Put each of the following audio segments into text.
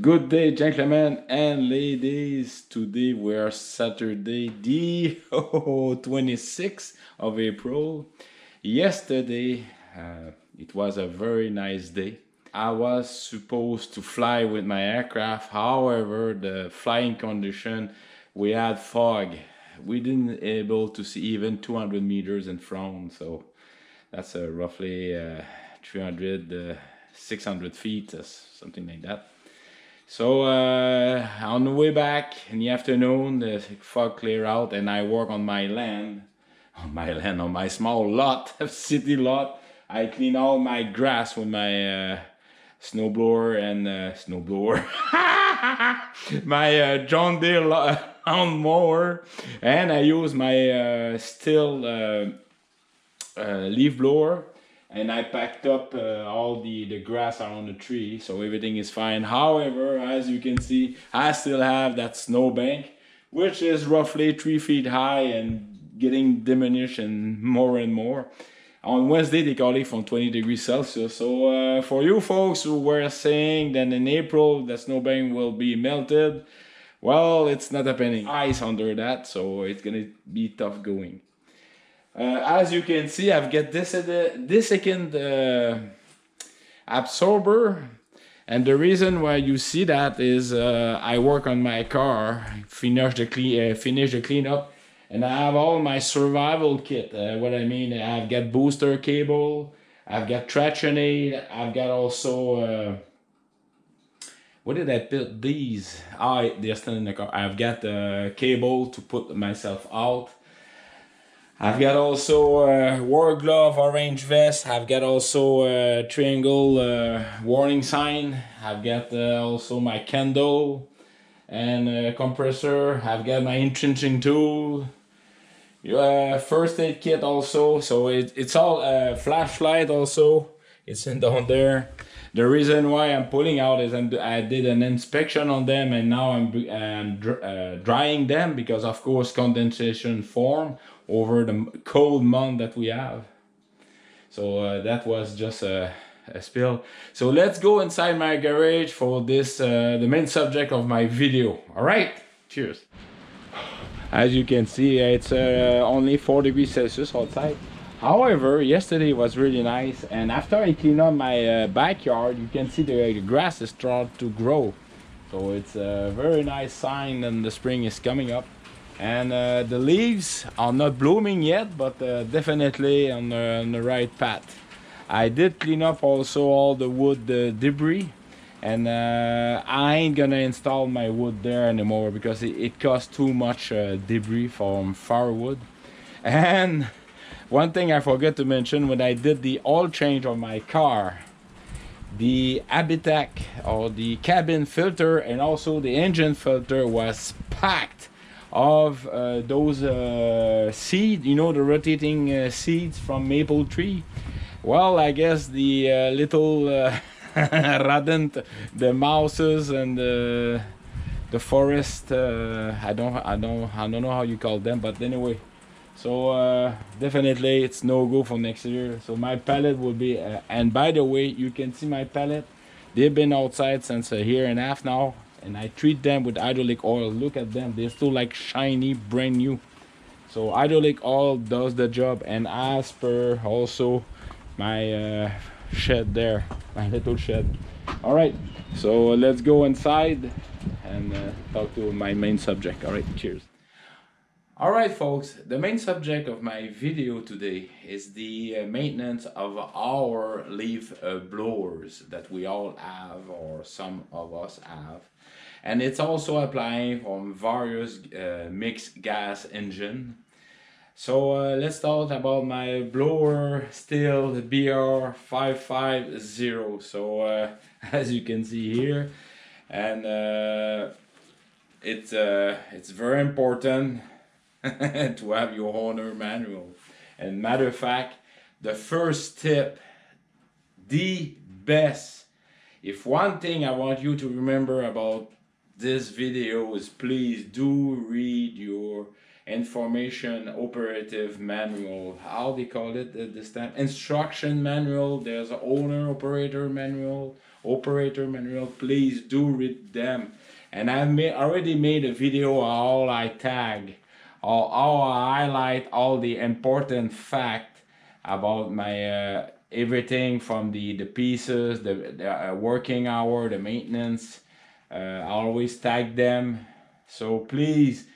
Good day, gentlemen and ladies. Today we are Saturday, the 26th of April. Yesterday, it was a very nice day. I was supposed to fly with my aircraft. However, the flying condition, we had fog. We didn't able to see even 200 meters in front. So that's roughly 300, 600 feet, something like that. So on the way back in the afternoon, the fog clear out, and I work on my land, on my small lot, city lot. I clean all my grass with my snowblower and my John Deere lawnmower, and I use my STIHL leaf blower. And I packed up all the grass around the tree, so everything is fine. However, as you can see, I still have that snowbank, which is roughly 3 feet high and getting diminished and more. On Wednesday, they call it from 20 degrees Celsius. So for you folks who were saying that in April the snowbank will be melted, well, it's not happening. Ice under that, so it's gonna be tough going. As you can see, I've got this second absorber, and the reason why you see that is I work on my car, finish the cleanup, and I have all my survival kit. What I mean, I've got booster cable, I've got traction aid, I've got also what did I put these? They're still in the car. I've got a cable to put myself out. I've got also a war glove, orange vest. I've got also a triangle warning sign. I've got also my candle and a compressor. I've got my entrenching tool. First aid kit also. So it's all flashlight also. It's in down there. The reason why I'm pulling out is I did an inspection on them, and now I'm drying them because of course condensation form over the cold month that we have. So that was just a spill. So let's go inside my garage for this the main subject of my video. All right, cheers. As you can see, it's only 4 degrees Celsius outside. However, yesterday was really nice, and after I clean up my backyard, you can see the grass is starting to grow. So it's a very nice sign that the spring is coming up. And the leaves are not blooming yet, but definitely on the right path. I did clean up also all the wood debris, and I ain't gonna install my wood there anymore because it costs too much debris from firewood. And one thing I forgot to mention, when I did the oil change on my car, the Habitat or the cabin filter and also the engine filter was packed of those seeds, you know, the rotating seeds from maple tree. Well, I guess the little rodent, the mouses and the forest, I don't know how you call them, but anyway. So definitely it's no go for next year. So my pallet will be and by the way, you can see my pallet, they've been outside since a year and a half now, and I treat them with hydraulic oil. Look at them, they're still like shiny, brand new. So hydraulic oil does the job. And as per also my shed there, my little shed. All right, so let's go inside and talk to my main subject. All right, cheers. Alright folks, the main subject of my video today is the maintenance of our leaf blowers that we all have, or some of us have. And it's also applying on various mixed gas engine. So let's talk about my blower, STIHL BR550. So as you can see here, and it's very important to have your owner manual. And matter of fact, the first tip, the best, if one thing I want you to remember about this video is, please do read your information operative manual. How they call it this time? Instruction manual. There's an owner operator manual, operator manual. Please do read them. And I've already made a video how I tag, or how I highlight all the important fact about my everything from the pieces, the working hour, the maintenance. I always tag them. So please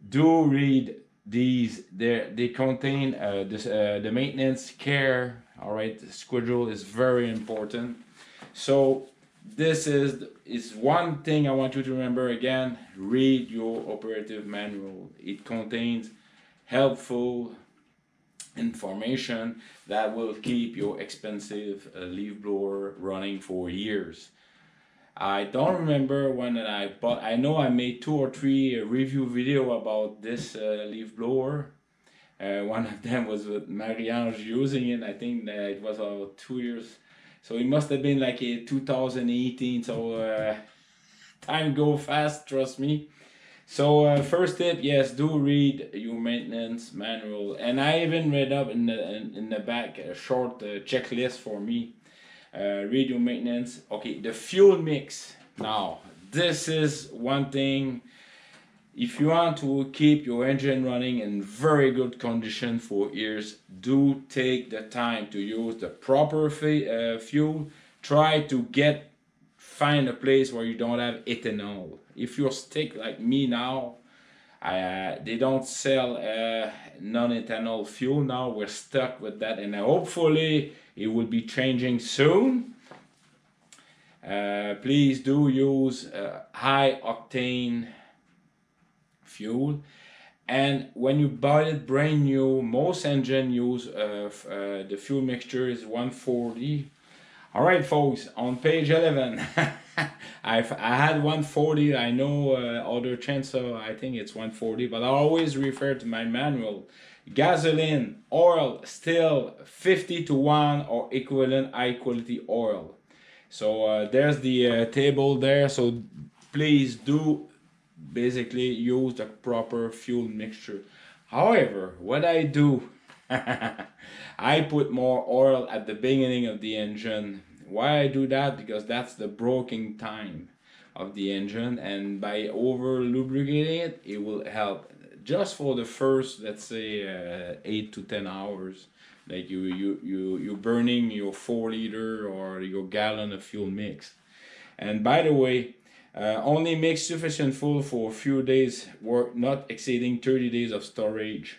do read these. They contain the maintenance care. All right, the schedule is very important. So this is one thing I want you to remember again. Read your operative manual. It contains helpful information that will keep your expensive leaf blower running for years. I don't remember when I bought. I know I made 2 or 3 review video about this leaf blower. One of them was with Marie-Ange using it. I think that it was about 2 years. So it must have been like a 2018. So time go fast, trust me. So first tip, yes, do read your maintenance manual. And I even read up in the back a short checklist for me. Read your maintenance. Okay, the fuel mix. Now, this is one thing. If you want to keep your engine running in very good condition for years, do take the time to use the proper fuel. Try to find a place where you don't have ethanol. If you're stuck like me now, they don't sell non-ethanol fuel now. We're stuck with that, and hopefully it will be changing soon. Please do use high octane fuel. And when you buy it brand new, most engine use the fuel mixture is 140. All right, folks, on page 11, I had 140. I know other chainsaw, I think it's 140, but I always refer to my manual. Gasoline, oil, still 50:1 or equivalent high quality oil. So there's the table there. So please do basically use the proper fuel mixture. However, what I do, I put more oil at the beginning of the engine. Why I do that? Because that's the braking time of the engine, and by over lubricating it, it will help just for the first, let's say 8 to 10 hours. Like you're burning your 4 liter or your gallon of fuel mix. And by the way, only mix sufficient fuel for a few days work, not exceeding 30 days of storage.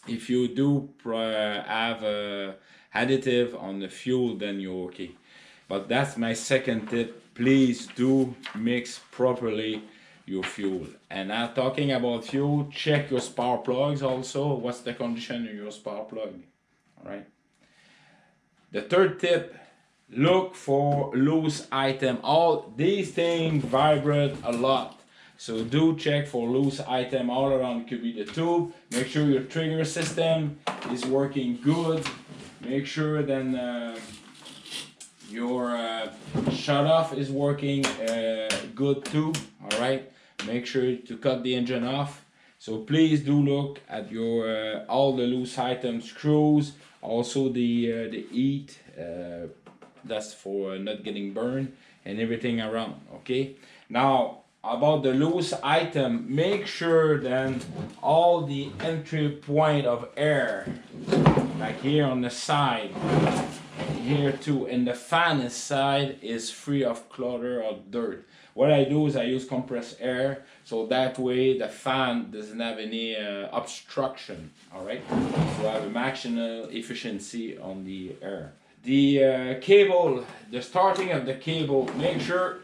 If you do have additive on the fuel, then you're okay. But that's my second tip. Please do mix properly your fuel. And now talking about fuel, check your spark plugs also. What's the condition of your spark plug? All right. The third tip, look for loose item. All these things vibrate a lot, so do check for loose item all around. It could be the tube. Make sure your trigger system is working good. Make sure then your shut off is working good too. All right, make sure to cut the engine off. So please do look at your all the loose items, screws, also the heat, that's for not getting burned, and everything around. Okay, now about the loose item, make sure then all the entry point of air, like here on the side, here too, and the fan side is free of clutter or dirt. What I do is I use compressed air, so that way the fan doesn't have any obstruction. All right, so I have a maximum efficiency on the air. The cable, the starting of the cable, make sure,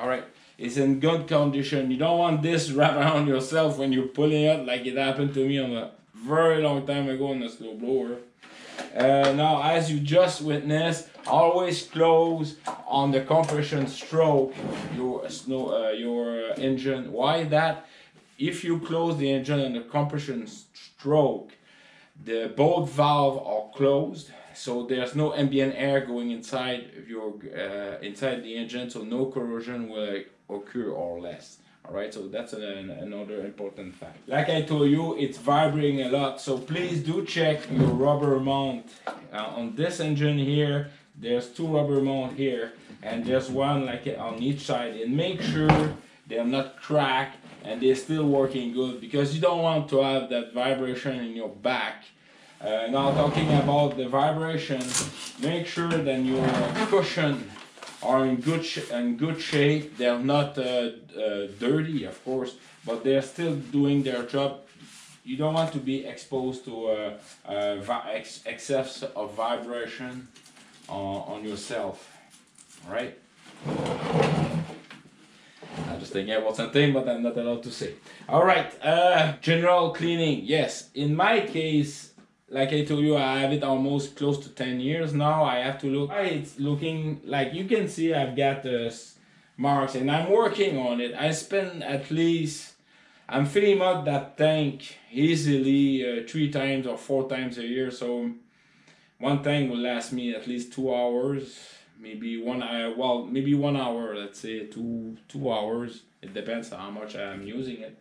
all right, is in good condition. You don't want this wrapped around yourself when you're pulling it, like it happened to me on a very long time ago on the slow blower. Now, as you just witnessed, always close on the compression stroke your engine. Why that? If you close the engine on the compression stroke, the both valves are closed, so there's no ambient air going inside your inside the engine, so no corrosion will occur or less. All right, so that's another important fact. Like I told you, it's vibrating a lot, so please do check your rubber mount. On this engine here, there's two rubber mount here, and there's one like on each side, and make sure they're not cracked and they're still working good, because you don't want to have that vibration in your back. Now talking about the vibration, make sure that your cushion are in good shape. They're not dirty, of course, but they're still doing their job. You don't want to be exposed to excess of vibration on yourself. All right. I'm just thinking about something, but I'm not allowed to say. All right. General cleaning. Yes. In my case, like I told you, I have it almost close to 10 years now. I have to look. It's looking like you can see I've got marks, and I'm working on it. I spend at least, I'm filling up that tank easily 3 times or 4 times a year. So one tank will last me at least 2 hours, maybe 1 hour. Well, maybe 1 hour. Let's say 2 hours. It depends on how much I'm using it.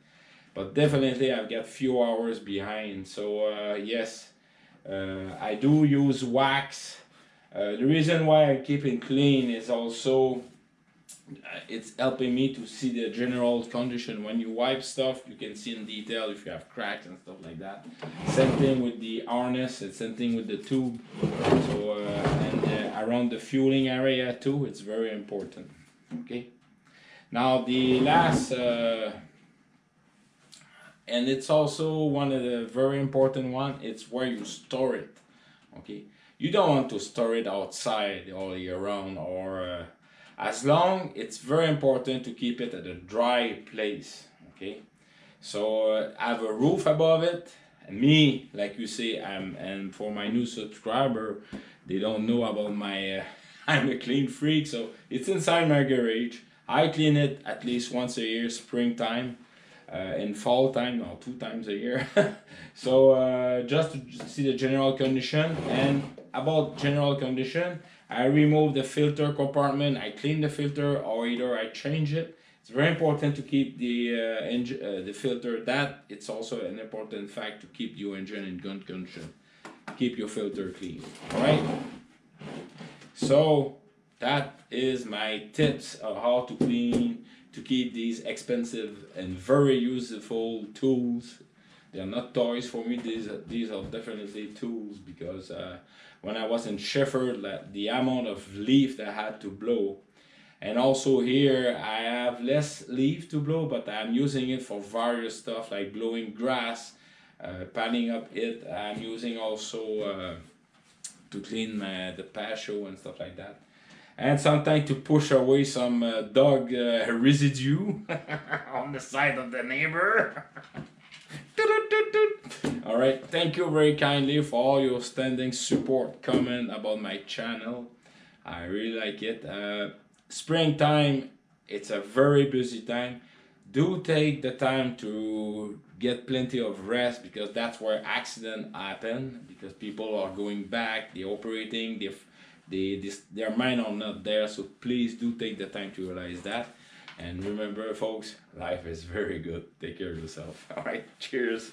But definitely I've got few hours behind. So yes. I do use wax. The reason why I keep it clean is also it's helping me to see the general condition. When you wipe stuff, you can see in detail if you have cracks and stuff like that. Same thing with the harness, and same thing with the tube. So and around the fueling area too, it's very important. Okay. Now the last. And it's also one of the very important one. It's where you store it. Okay, you don't want to store it outside all year round, or as long. It's very important to keep it at a dry place. Okay, so have a roof above it. And me, like you say, and for my new subscriber, they don't know about my. I'm a clean freak, so it's inside my garage. I clean it at least once a year, springtime. In fall time, or 2 times a year. So just to see the general condition. And about general condition, I remove the filter compartment, I clean the filter, or either I change it. It's very important to keep the filter. That it's also an important fact to keep your engine in good condition. Keep your filter clean. All right. So that is my tips of how to clean, to keep these expensive and very useful tools. They are not toys for me. These are definitely tools, because when I was in Shefford, the amount of leaf that I had to blow. And also here I have less leaf to blow, but I'm using it for various stuff like blowing grass, panning up it. I'm using also to clean the patio and stuff like that. And sometimes to push away some dog residue on the side of the neighbor. All right, thank you very kindly for all your standing support, comment about my channel. I really like it. Springtime, it's a very busy time. Do take the time to get plenty of rest, because that's where accidents happen, because people are going back, they're operating, their mind are not there. So please do take the time to realize that. And remember, folks, life is very good. Take care of yourself. All right, cheers.